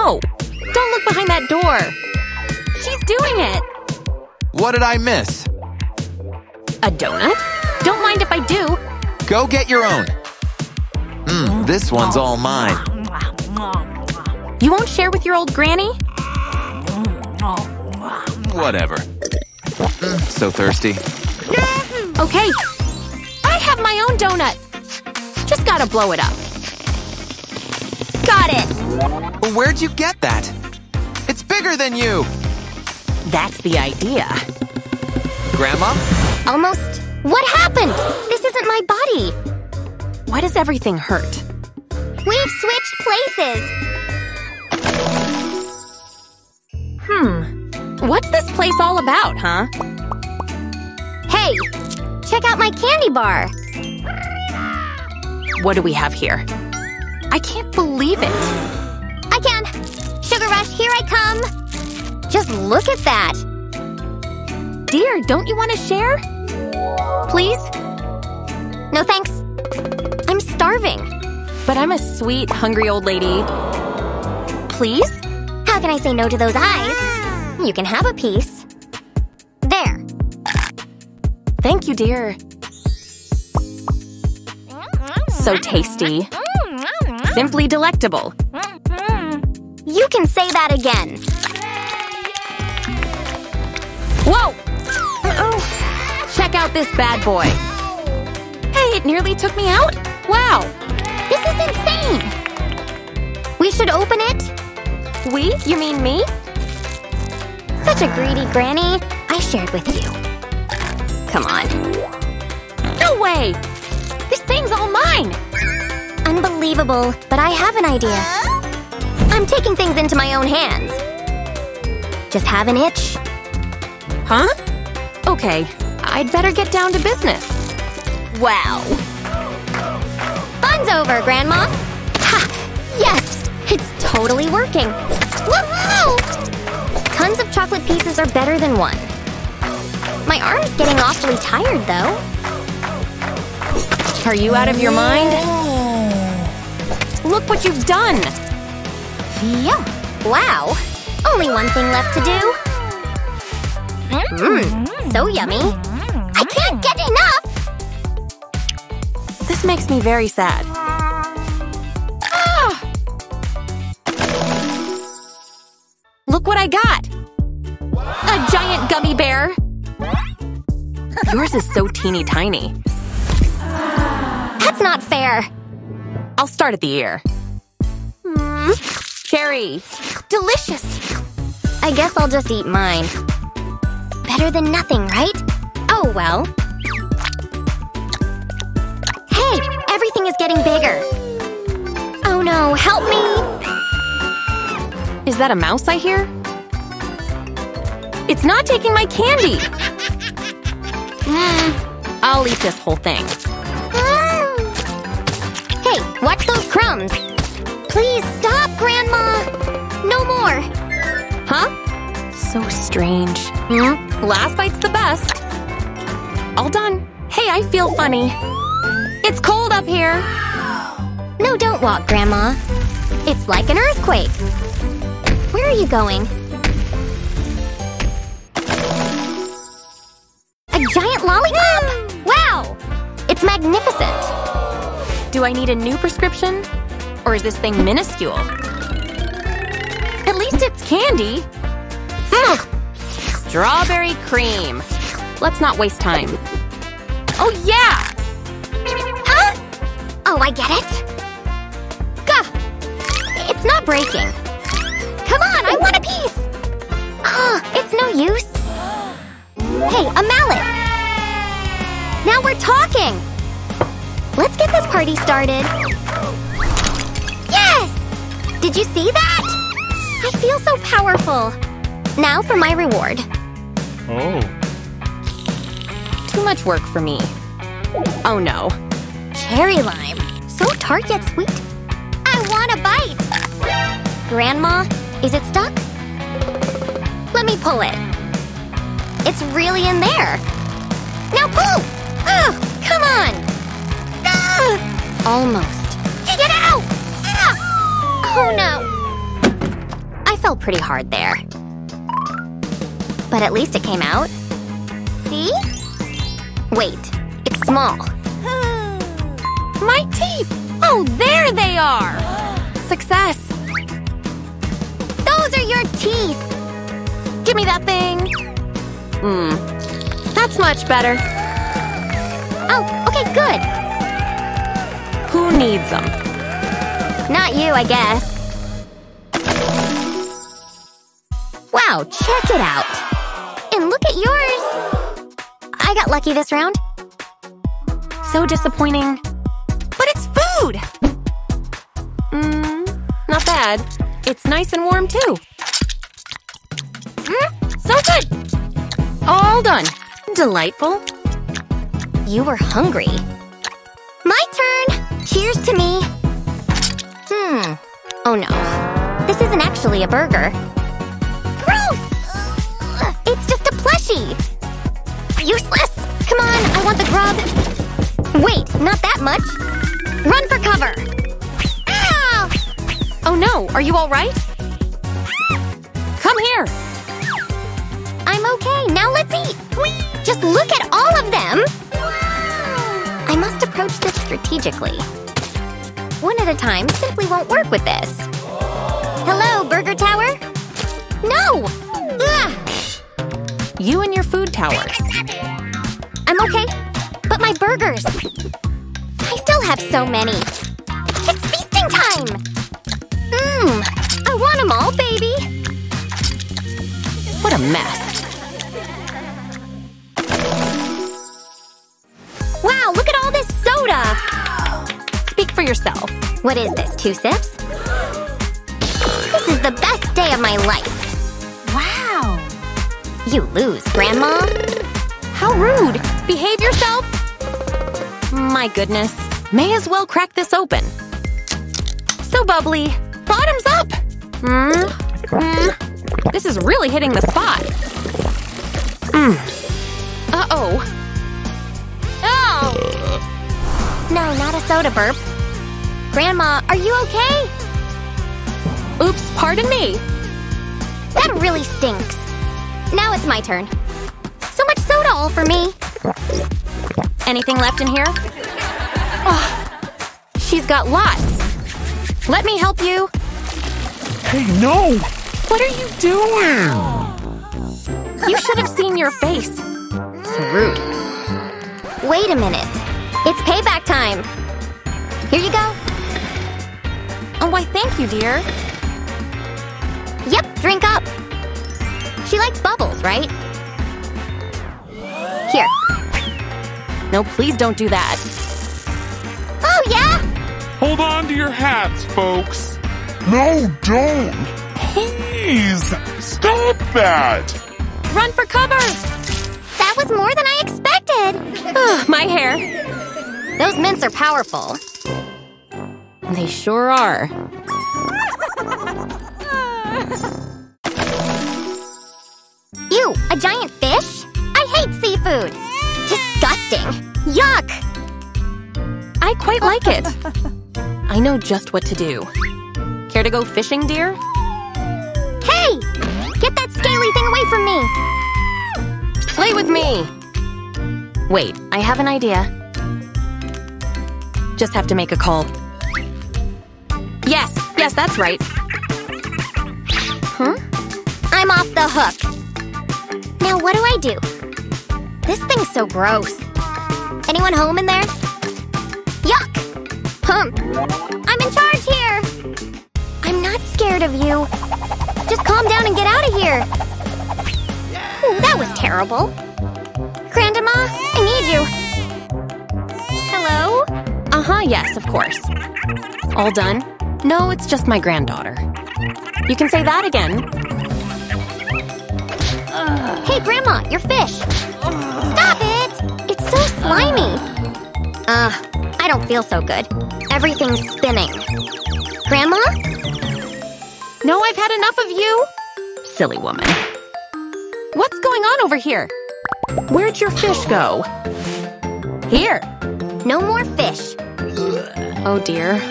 No! Don't look behind that door! She's doing it! What did I miss? A donut? Don't mind if I do. Go get your own. This one's all mine. You won't share with your old granny? Whatever. So thirsty. Okay. I have my own donut. Just gotta blow it up. Got it! Where'd you get that? It's bigger than you! That's the idea. Grandma? Almost. What happened? This isn't my body. Why does everything hurt? We've switched places. What's this place all about, huh? Hey, check out my candy bar. What do we have here? I can't believe it. I can. Sugar Rush, here I come. Just look at that. Dear, don't you want to share? Please? No thanks. I'm starving. But I'm a sweet, hungry old lady. Please? How can I say no to those eyes? You can have a piece. There. Thank you, dear. So tasty. Simply delectable. You can say that again. Whoa! Check out this bad boy. Hey, it nearly took me out. Wow. This is insane. We should open it. We? You mean me? Such a greedy granny. I shared with you. Come on. No way! This thing's all mine! Unbelievable, but I have an idea. I'm taking things into my own hands. Just have an itch. Huh? Okay, I'd better get down to business. Wow. Fun's over, Grandma. Ha! Yes! It's totally working. Woohoo! Tons of chocolate pieces are better than one. My arm's getting awfully tired, though. Are you out of your mind? Look what you've done! Yeah. Wow. Only one thing left to do. So yummy. I can't get enough! This makes me very sad. Ah! Look what I got! A giant gummy bear! Yours is so teeny tiny. That's not fair. I'll start at the ear. Cherry! Delicious! I guess I'll just eat mine. Better than nothing, right? Oh well. Hey! Everything is getting bigger. Oh no, help me! Is that a mouse I hear? It's not taking my candy! I'll eat this whole thing. Hey, watch those crumbs! Please stop, Grandma! No more! Huh? So strange. Last bite's the best. All done. Hey, I feel funny. It's cold up here. No, don't walk, Grandma. It's like an earthquake. Where are you going? A giant lollipop! Wow! It's magnificent. Do I need a new prescription? Or is this thing minuscule? At least it's candy. Strawberry cream. Let's not waste time. Oh, yeah! Huh? Oh, I get it. Gah! It's not breaking. Come on, I want a piece! It's no use. Hey, a mallet! Now we're talking! Let's get this party started. Yes! Did you see that? I feel so powerful. Now for my reward. Oh. Too much work for me. Oh no. Cherry lime. So tart yet sweet. I want a bite! Grandma, is it stuck? Let me pull it. It's really in there. Now pull! Ugh, come on! Ugh. Almost. Get it out! Ah! Oh no! out pretty hard there. But at least it came out. See? Wait, it's small. My teeth! Oh, there they are! Success! Those are your teeth! Give me that thing! That's much better. Oh, okay, good. Who needs them? Not you, I guess. Wow, check it out. And look at yours. I got lucky this round. So disappointing. But it's food! Not bad. It's nice and warm, too. So good! All done. Delightful. You were hungry. My turn! Cheers to me. Oh no. This isn't actually a burger. Gross! It's just a plushie. Useless! Come on, I want the grub. Wait, not that much. Run for cover. Ow! Oh no, are you all right? Come here. I'm okay, now let's eat. Just look at all of them. I must approach this strategically. One at a time simply won't work with this. Hello, Burger Tower? No! Ugh. You and your food towers. I'm okay, but my burgers. I still have so many. It's feasting time! I want them all, baby! What a mess. Wow, look at all this soda! Speak for yourself. What is this, 2 sips? This is the best day of my life. Wow. You lose, Grandma. How rude. Behave yourself. My goodness. May as well crack this open. So bubbly. Bottoms up. This is really hitting the spot. Uh-oh. Oh! No, not a soda burp. Grandma, are you okay? Oops, pardon me. That really stinks. Now it's my turn. So much soda all for me. Anything left in here? Oh, she's got lots. Let me help you. Hey, no! What are you doing? You should have seen your face. So rude. Wait a minute. It's payback time. Here you go. Oh, why thank you, dear. Yep, drink up. She likes bubbles, right? Here. No, please don't do that. Oh, yeah? Hold on to your hats, folks. No, don't! Please! Stop that! Run for cover! That was more than I expected. Ugh, my hair. Those mints are powerful. They sure are. Ew, a giant fish? I hate seafood. Disgusting. Yuck. I quite like it. I know just what to do. Care to go fishing, dear? Hey! Get that scaly thing away from me. Play with me. Wait, I have an idea. Just have to make a call. Yes, that's right. Huh? I'm off the hook. Now what do I do? This thing's so gross. Anyone home in there? Yuck! I'm in charge here! I'm not scared of you. Just calm down and get out of here. Ooh, that was terrible. Grandma, I need you. Hello? Uh-huh, yes, of course. All done? No, it's just my granddaughter. You can say that again. Hey, Grandma, your fish. Stop it! It's so slimy. I don't feel so good. Everything's spinning. Grandma? No, I've had enough of you. Silly woman. What's going on over here? Where'd your fish go? Here. No more fish. Oh dear.